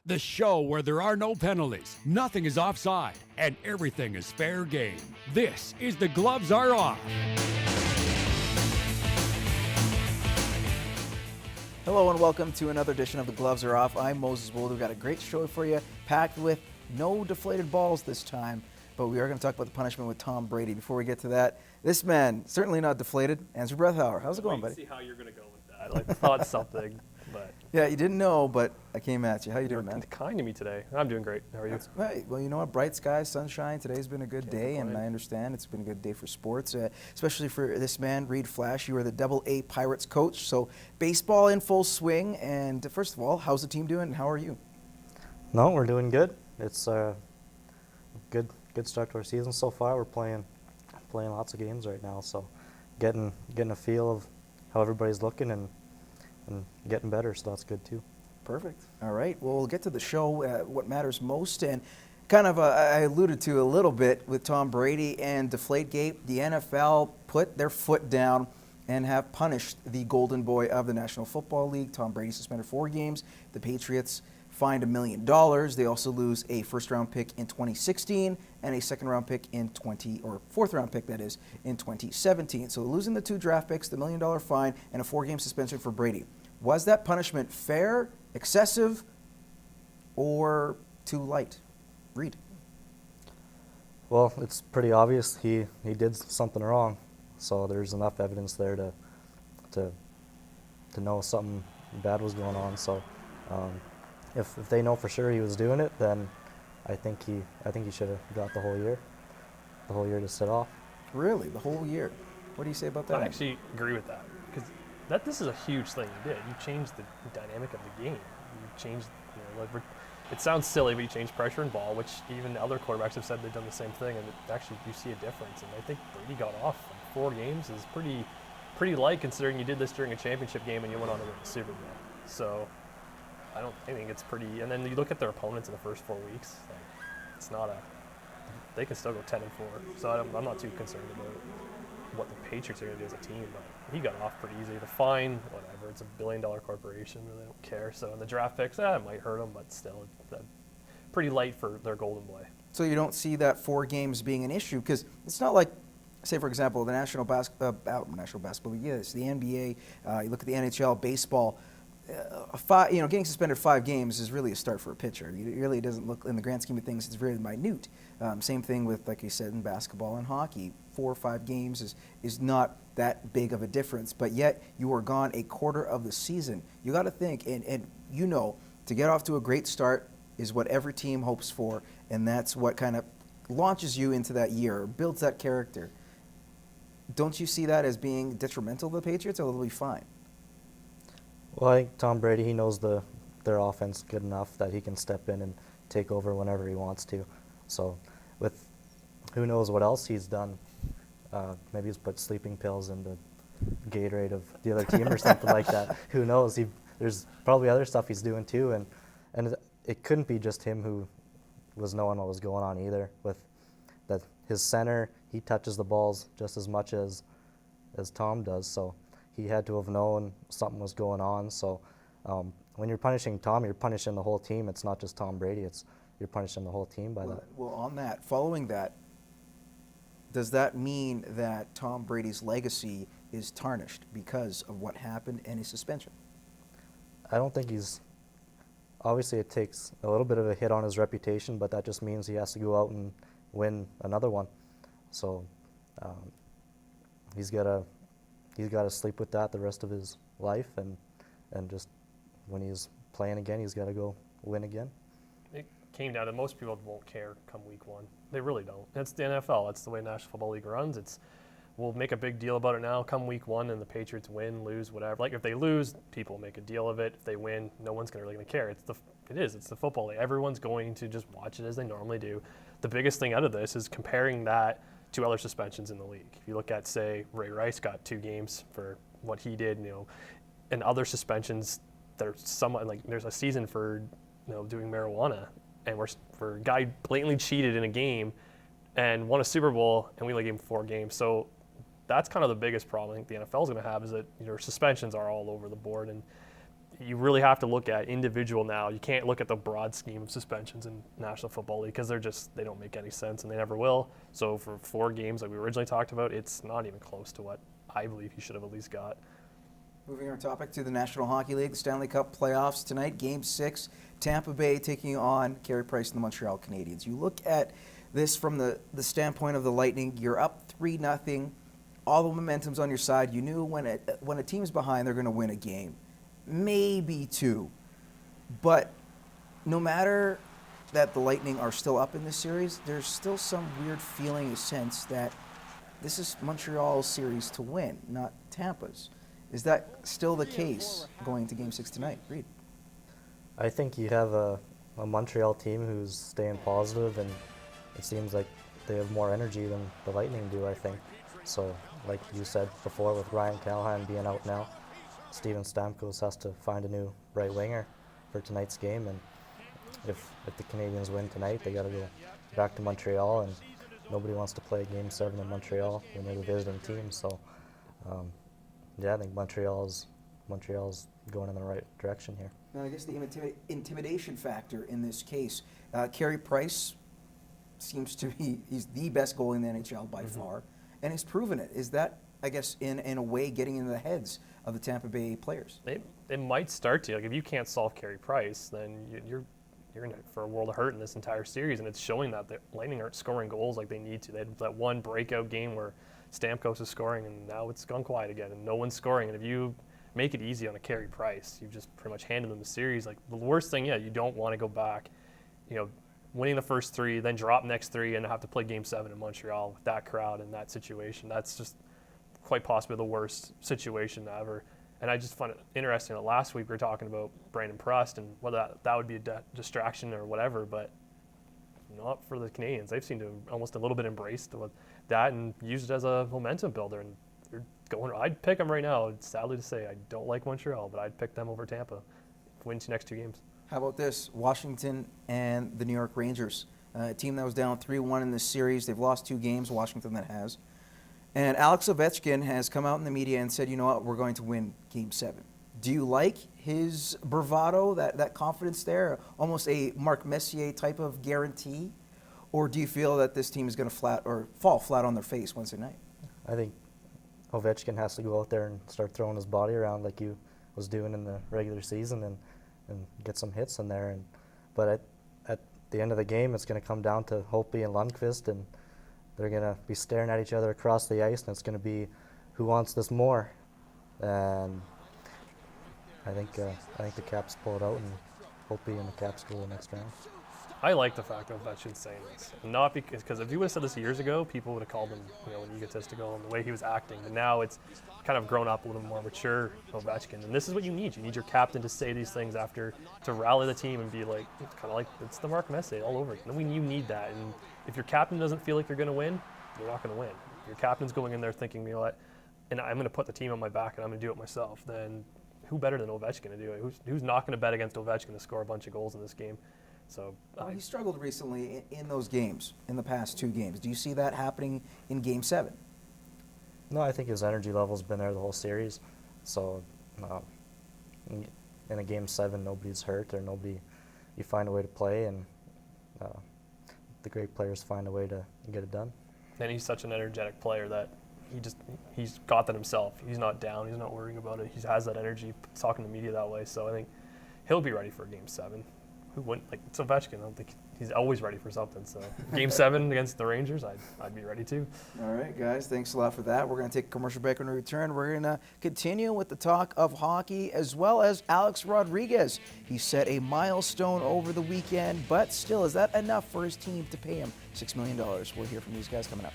The show where there are no penalties, nothing is offside, and everything is fair game. This is The Gloves Are Off. Hello and welcome to another edition of The Gloves Are Off. I'm Moses Woldu. We've got a great show for you, packed with no deflated balls this time, but we are going to talk about the punishment with Tom Brady. Before we get to that, this man, certainly not deflated, Andrew Brethauer. How's it going, buddy? See how you're going to go with that. I thought something, but... Yeah, you didn't know, but I came at you. How you doing, man? Kind to me today. I'm doing great. How are you? That's right. Well, you know what? Bright skies, sunshine. Today's been a good day, and I understand it's been a good day for sports, especially for this man, Reid Flasch. You are the AA Pirates coach, so baseball in full swing. And first of all, how's the team doing, and how are you? No, we're doing good. It's a good start to our season so far. We're playing lots of games right now, so getting a feel of how everybody's looking and getting better, so that's good too. Perfect. All right. Well, we'll get to the show, what matters most, and kind of I alluded to a little bit with Tom Brady and Deflategate. The NFL put their foot down and have punished the golden boy of the National Football League. Tom Brady suspended 4 games. The Patriots fined $1 million. They also lose a first-round pick in 2016 and a second-round pick in fourth-round pick, that is, in 2017. So losing the 2 draft picks, the $1 million fine, and a 4-game suspension for Brady. Was that punishment fair, excessive, or too light? Reid. Well, it's pretty obvious he did something wrong, so there's enough evidence there to know something bad was going on. So if they know for sure he was doing it, then I think he should have got the whole year to sit off. Really, the whole year? What do you say about that? I actually agree with that, because this is a huge thing you did. You changed the dynamic of the game. You changed, it sounds silly, but you changed pressure and ball, which even other quarterbacks have said they've done the same thing, and actually you see a difference. And I think Brady got off 4 games is pretty light, considering you did this during a championship game and you went on to win the Super Bowl. So I think it's pretty. And then you look at their opponents in the first 4 weeks. It's not they can still go 10-4. So I'm not too concerned about what the Patriots are going to do as a team, but he got off pretty easy. The fine, whatever, it's $1 billion corporation, really don't care. So in the draft picks, it might hurt them, but still, pretty light for their golden boy. So you don't see that 4 games being an issue, because it's not like, say for example, the National Basketball League, yes, the NBA, you look at the NHL, baseball. Getting suspended 5 games is really a start for a pitcher. It really doesn't look, in the grand scheme of things, it's very minute. Same thing with, like you said, in basketball and hockey. 4 or 5 games is not that big of a difference, but yet you are gone a quarter of the season. You got to think, and to get off to a great start is what every team hopes for, and that's what kind of launches you into that year, builds that character. Don't you see that as being detrimental to the Patriots, or will they be fine? Well, I think Tom Brady, he knows their offense good enough that he can step in and take over whenever he wants to. So with who knows what else he's done, maybe he's put sleeping pills in the Gatorade of the other team or something like that. Who knows? There's probably other stuff he's doing too, and it couldn't be just him who was knowing what was going on either. With that, his center, he touches the balls just as much as Tom does, so he had to have known something was going on. So when you're punishing Tom, you're punishing the whole team. It's not just Tom Brady. You're punishing the whole team by that. Well, following that, does that mean that Tom Brady's legacy is tarnished because of what happened and his suspension? I don't think obviously it takes a little bit of a hit on his reputation, but that just means he has to go out and win another one. So he's got to sleep with that the rest of his life, and just when he's playing again, he's got to go win again. It came down to most people won't care come week 1. They really don't. That's the NFL. That's the way National Football League runs. We'll make a big deal about it now. Come week 1 and the Patriots win, lose, whatever. Like if they lose, people make a deal of it. If they win, no one's really going to care. It's the football league. Everyone's going to just watch it as they normally do. The biggest thing out of this is comparing that to other suspensions in the league. If you look at, say, Ray Rice got 2 games for what he did, and other suspensions that are somewhat like there's a season for doing marijuana, and for a guy blatantly cheated in a game and won a Super Bowl, and we only gave him 4 games. So that's kind of the biggest problem I think the NFL is going to have, is that suspensions are all over the board, and you really have to look at individual now. You can't look at the broad scheme of suspensions in National Football League because they don't make any sense and they never will. So for 4 games like we originally talked about, it's not even close to what I believe he should have at least got. Moving our topic to the National Hockey League, the Stanley Cup playoffs tonight, Game 6, Tampa Bay taking on Carey Price and the Montreal Canadiens. You look at this from the standpoint of the Lightning, you're up 3-0, all the momentum's on your side. You knew when a team's behind, they're going to win a game. Maybe 2. But no matter that the Lightning are still up in this series, there's still some weird feeling, a sense that this is Montreal's series to win, not Tampa's. Is that still the case going to Game 6 tonight? Reid? I think you have a Montreal team who's staying positive, and it seems like they have more energy than the Lightning do, I think. So, like you said before, with Ryan Callahan being out now, Steven Stamkos has to find a new right winger for tonight's game, and if the Canadiens win tonight, they got to go back to Montreal, and nobody wants to play Game 7 in Montreal when they're the visiting team. So, yeah, I think Montreal's going in the right direction here. Now, I guess the intimidation factor in this case, Carey Price seems to be, he's the best goalie in the NHL by far, and he's proven it. Is that, I guess, in a way, getting into the heads of the Tampa Bay players? It might start to. Like, if you can't solve Carey Price, then you're in for a world of hurt in this entire series, and it's showing that the Lightning aren't scoring goals like they need to. They had that one breakout game where Stamkos is scoring, and now it's gone quiet again, and no one's scoring. And if you make it easy on a Carey Price, you've just pretty much handed them the series. Like, the worst thing, you don't want to go back, winning the first 3, then drop next 3, and have to play Game 7 in Montreal with that crowd and that situation. That's just quite possibly the worst situation ever. And I just find it interesting that last week we were talking about Brandon Prust and whether that would be a distraction or whatever, but not for the Canadiens. They've seemed to almost a little bit embrace that and use it as a momentum builder. And they're going. I'd pick them right now. Sadly to say, I don't like Montreal, but I'd pick them over Tampa. Win the next 2 games. How about this? Washington and the New York Rangers, a team that was down 3-1 in this series. They've lost 2 games, Washington that has. And Alex Ovechkin has come out in the media and said, you know what, we're going to win Game 7. Do you like his bravado, that confidence there, almost a Marc Messier type of guarantee? Or do you feel that this team is going to fall flat on their face Wednesday night? I think Ovechkin has to go out there and start throwing his body around like he was doing in the regular season and get some hits in there. But at the end of the game, it's going to come down to Holtby and Lundqvist, and they're going to be staring at each other across the ice, and it's going to be who wants this more. And I think the Caps pull it out, and Holtby and the Caps go the next round. I like the fact that Ovechkin's saying this, not because if he would have said this years ago, people would have called him an egotistical and the way he was acting. But now it's kind of grown up a little more mature Ovechkin, and this is what you need. You need your captain to say these things to rally the team and be like, it's kind of like it's the Marc Messier all over again. You need that, and if your captain doesn't feel like you're going to win, you're not going to win. If your captain's going in there thinking, you know what, and I'm going to put the team on my back and I'm going to do it myself, then who better than Ovechkin to do it? Who's not going to bet against Ovechkin to score a bunch of goals in this game? So he struggled recently in those games, in the past 2 games. Do you see that happening in Game 7? No, I think his energy level's been there the whole series. So in a Game 7, nobody's hurt or you find a way to play, and the great players find a way to get it done. And he's such an energetic player that he's got that himself. He's not down. He's not worrying about it. He has that energy, talking to the media that way. So I think he'll be ready for Game 7. Who wouldn't? Like, it's Ovechkin. I don't think he's always ready for something. So Game 7 against the Rangers, I'd be ready too. All right, guys. Thanks a lot for that. We're going to take a commercial break. When we return, we're going to continue with the talk of hockey as well as Alex Rodriguez. He set a milestone over the weekend, but still, is that enough for his team to pay him $6 million? We'll hear from these guys coming up.